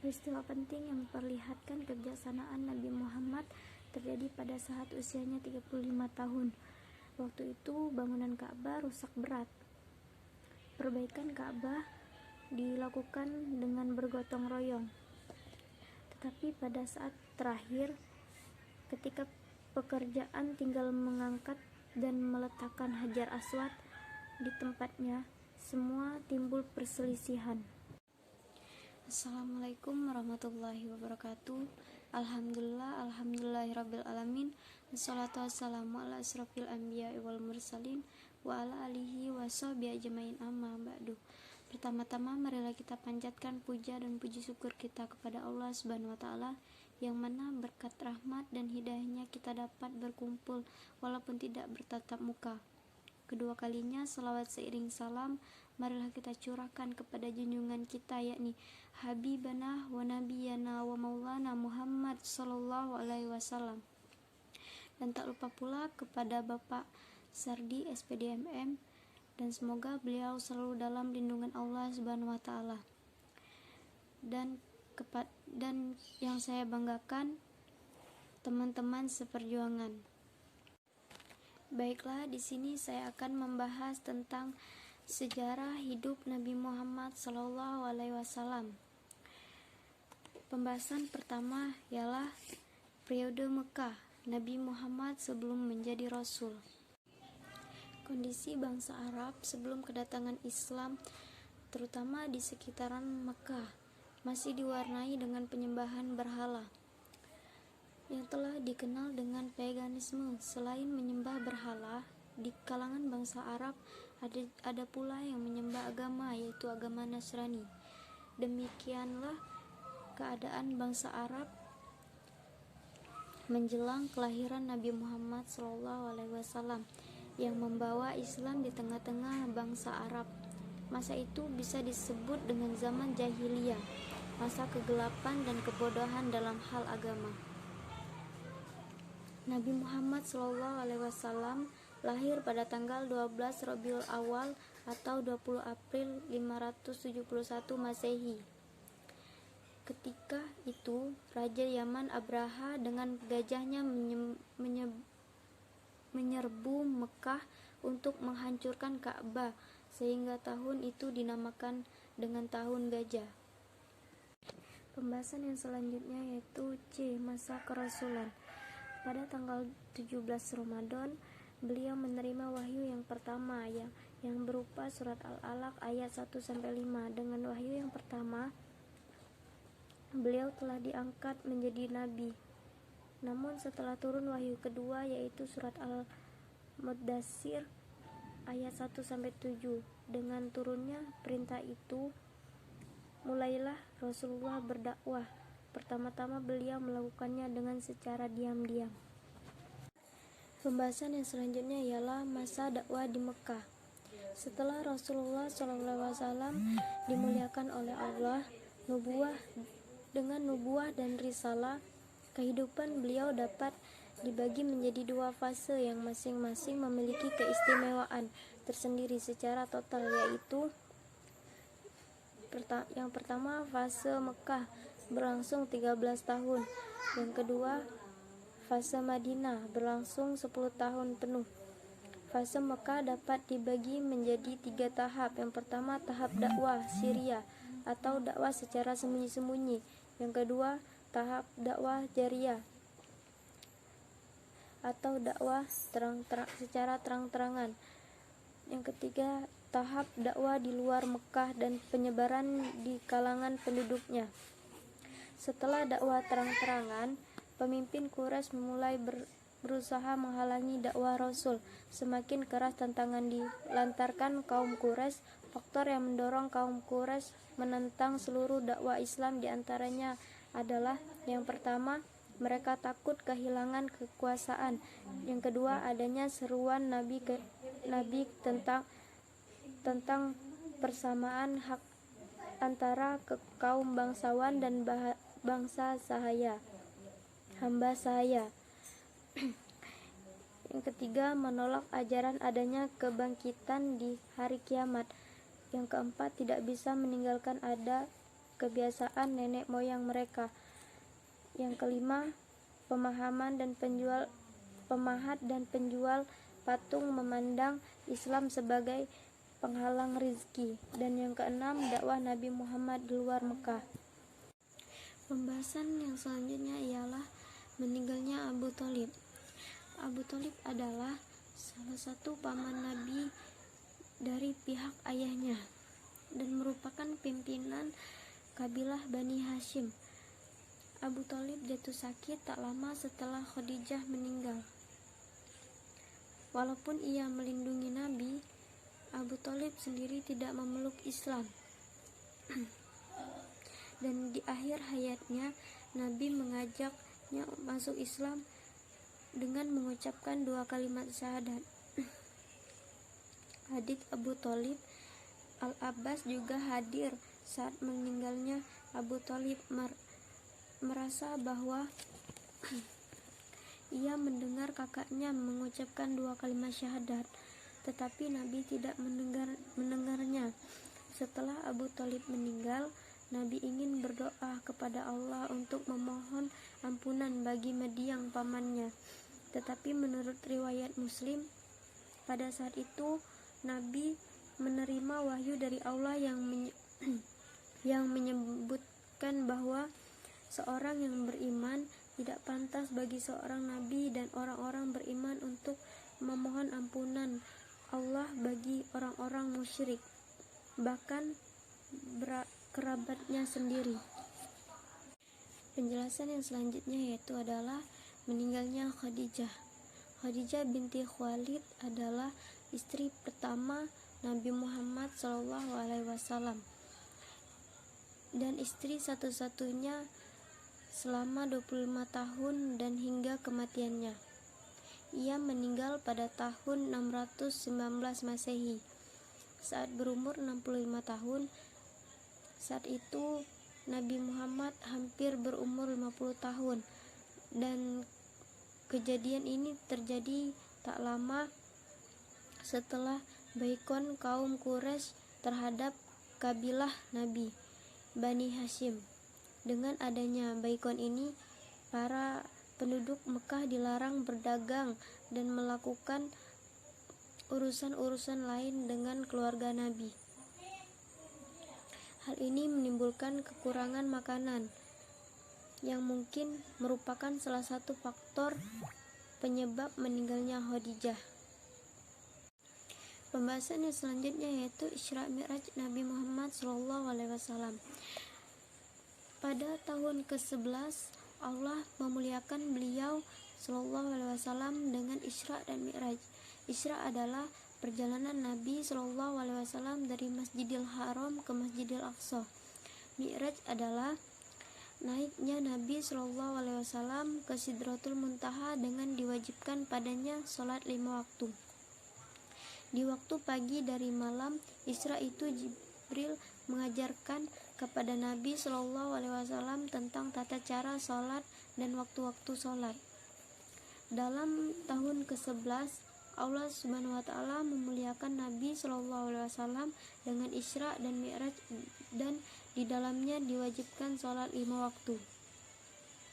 Peristiwa penting yang memperlihatkan kebijaksanaan Nabi Muhammad terjadi pada saat usianya 35 tahun. Waktu itu bangunan Ka'bah rusak berat. Perbaikan Ka'bah dilakukan dengan bergotong royong. Tetapi pada saat terakhir, ketika pekerjaan tinggal mengangkat dan meletakkan Hajar Aswad di tempatnya, semua timbul perselisihan. Assalamualaikum warahmatullahi wabarakatuh. Alhamdulillahirabbil alamin. Wassalatu wassalamu ala asrofil anbiya'i wal mursalin wa ala alihi wa sahbihi ajmain, amma ba'du. Pertama-tama marilah kita panjatkan puja dan puji syukur kita kepada Allah Subhanahu wa taala, yang mana berkat rahmat dan hidayahnya kita dapat berkumpul walaupun tidak bertatap muka. Kedua kalinya salawat seiring salam marilah kita curahkan kepada junjungan kita, yakni Habibana wa Nabiyana wa Maulana Muhammad sallallahu alaihi wasallam. Dan tak lupa pula kepada Bapak Sardi SPDMM, dan semoga beliau selalu dalam lindungan Allah Subhanahu wa taala. Dan yang saya banggakan, teman-teman seperjuangan. Baiklah, di sini saya akan membahas tentang sejarah hidup Nabi Muhammad sallallahu alaihi wasallam. Pembahasan pertama ialah periode Mekah, Nabi Muhammad sebelum menjadi Rasul. Kondisi bangsa Arab sebelum kedatangan Islam, terutama di sekitaran Mekah, masih diwarnai dengan penyembahan berhala yang telah dikenal dengan paganisme. Selain menyembah berhala, di kalangan bangsa Arab ada pula yang menyembah agama, yaitu agama Nasrani. Demikianlah keadaan bangsa Arab menjelang kelahiran Nabi Muhammad SAW yang membawa Islam di tengah-tengah bangsa Arab. Masa itu bisa disebut dengan zaman jahiliyah, masa kegelapan dan kebodohan dalam hal agama. Nabi Muhammad SAW lahir pada tanggal 12 Rabiul Awal atau 20 April 571 Masehi. Ketika itu, Raja Yaman Abraha dengan gajahnya menyerbu Mekah untuk menghancurkan Ka'bah, sehingga tahun itu dinamakan dengan tahun gajah. Pembahasan yang selanjutnya yaitu masa kerasulan. Pada tanggal 17 Ramadan, beliau menerima wahyu yang pertama yang berupa surat Al-Alaq ayat 1-5. Dengan wahyu yang pertama, beliau telah diangkat menjadi nabi. Namun setelah turun wahyu kedua, yaitu surat Al-Muddatsir ayat 1-7, dengan turunnya perintah itu, mulailah Rasulullah berdakwah. Pertama-tama beliau melakukannya dengan secara diam-diam. Pembahasan yang selanjutnya ialah masa dakwah di Mekah. Setelah Rasulullah SAW dimuliakan oleh Allah dengan nubuah dan risalah, kehidupan beliau dapat dibagi menjadi dua fase yang masing-masing memiliki keistimewaan tersendiri secara total, yaitu yang pertama fase Mekah berlangsung 13 tahun, yang kedua fase Madinah berlangsung 10 tahun penuh. Fase Mekah dapat dibagi menjadi 3 tahap. Yang pertama tahap dakwah Syria atau dakwah secara sembunyi-sembunyi. Yang kedua tahap dakwah Jariyah atau dakwah secara terang-terangan. Yang ketiga tahap dakwah di luar Mekah dan penyebaran di kalangan penduduknya. Setelah dakwah terang-terangan, pemimpin Quraisy mulai berusaha menghalangi dakwah Rasul. Semakin keras tantangan dilantarkan kaum Quraisy. Faktor yang mendorong kaum Quraisy menentang seluruh dakwah Islam diantaranya adalah: yang pertama, mereka takut kehilangan kekuasaan. Yang kedua, adanya seruan Nabi tentang persamaan hak antara kaum bangsawan dan bangsa hamba sahaya. Yang ketiga, menolak ajaran adanya kebangkitan di hari kiamat. Yang keempat, tidak bisa meninggalkan kebiasaan nenek moyang mereka. Yang kelima, pemahat dan penjual patung memandang Islam sebagai penghalang rizki. Dan yang keenam, dakwah Nabi Muhammad di luar Mekah. Pembahasan yang selanjutnya ialah meninggalnya Abu Thalib. Abu Thalib adalah salah satu paman Nabi dari pihak ayahnya dan merupakan pimpinan kabilah Bani Hashim. Abu Thalib jatuh sakit tak lama setelah Khadijah meninggal. Walaupun ia melindungi Nabi, Abu Thalib sendiri tidak memeluk Islam. Dan di akhir hayatnya, Nabi mengajaknya masuk Islam dengan mengucapkan 2 kalimat syahadat. Adik Abu Thalib, Al-Abbas, juga hadir saat meninggalnya Abu Thalib. Merasa bahwa ia mendengar kakaknya mengucapkan 2 kalimat syahadat, tetapi Nabi tidak mendengarnya. Setelah Abu Thalib meninggal, Nabi ingin berdoa kepada Allah untuk memohon ampunan bagi mendiang pamannya. Tetapi menurut riwayat Muslim, pada saat itu Nabi menerima wahyu dari Allah yang menyebutkan bahwa seorang yang beriman tidak pantas bagi seorang nabi dan orang-orang beriman untuk memohon ampunan Allah bagi orang-orang musyrik, bahkan kerabatnya sendiri. Penjelasan yang selanjutnya yaitu adalah meninggalnya Khadijah. Khadijah binti Khuwailid adalah istri pertama Nabi Muhammad SAW dan istri satu-satunya selama 25 tahun dan hingga kematiannya. Ia meninggal pada tahun 619 Masehi saat berumur 65 tahun. Saat itu Nabi Muhammad hampir berumur 50 tahun dan kejadian ini terjadi tak lama setelah baikon kaum Quraisy terhadap kabilah Nabi, Bani Hashim. Dengan adanya baikon ini, para penduduk Mekah dilarang berdagang dan melakukan urusan-urusan lain dengan keluarga Nabi. Hal ini menimbulkan kekurangan makanan, yang mungkin merupakan salah satu faktor penyebab meninggalnya Khadijah. Pembahasan yang selanjutnya yaitu Isra Mi'raj Nabi Muhammad SAW. Pada tahun ke-11 Allah memuliakan beliau SAW dengan Isra dan Mi'raj. Isra adalah perjalanan Nabi SAW dari Masjidil Haram ke Masjidil Aqsa. Mi'raj adalah naiknya Nabi SAW ke Sidratul Muntaha dengan diwajibkan padanya sholat 5 waktu. Di waktu pagi dari malam Isra itu Jibril mengajarkan kepada Nabi SAW tentang tata cara sholat dan waktu-waktu sholat. Dalam tahun ke-11 Allah Subhanahu wa Ta'ala memuliakan Nabi SAW dengan Isra dan Mi'raj, dan di dalamnya diwajibkan sholat 5 waktu.